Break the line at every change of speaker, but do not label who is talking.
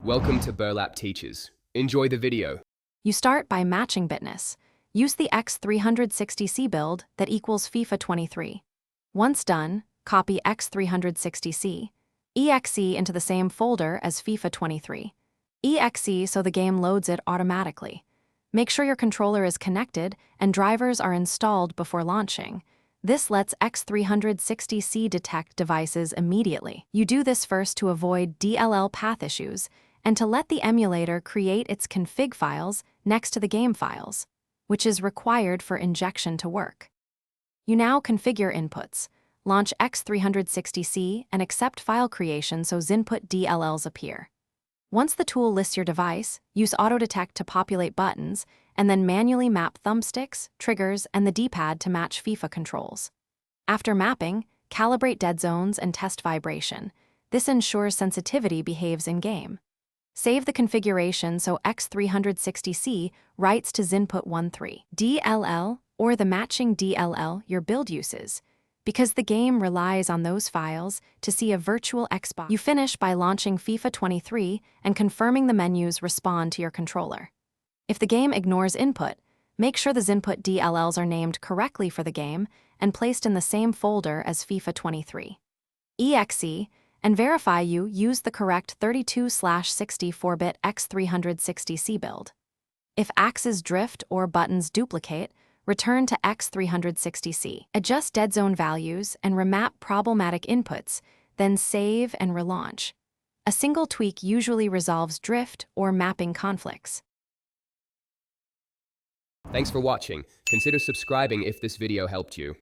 Welcome to Burlap Teachers. Enjoy the video.
You start by matching bitness. Use the X360ce build that equals FIFA 23. Once done, copy X360ce, exe into the same folder as FIFA 23. Exe so the game loads it automatically. Make sure your controller is connected and drivers are installed before launching. This lets X360ce detect devices immediately. You do this first to avoid DLL path issues and to let the emulator create its config files next to the game files, which is required for injection to work. You now configure inputs, launch X360ce, and accept file creation so Zinput DLLs appear. Once the tool lists your device, use AutoDetect to populate buttons, and then manually map thumbsticks, triggers, and the D-pad to match FIFA controls. After mapping, calibrate dead zones and test vibration. This ensures sensitivity behaves in-game. Save the configuration so X360ce writes to Zinput 13 DLL or the matching DLL your build uses, because the game relies on those files to see a virtual Xbox. You finish by launching FIFA 23 and confirming the menus respond to your controller. If the game ignores input, make sure the Zinput DLLs are named correctly for the game and placed in the same folder as FIFA 23. Exe and verify you use the correct 32/64-bit X360ce build. If axes drift or buttons duplicate, return to X360ce. Adjust dead zone values and remap problematic inputs, then save and relaunch. A single tweak usually resolves drift or mapping conflicts.
Thanks for watching. Consider subscribing if this video helped you.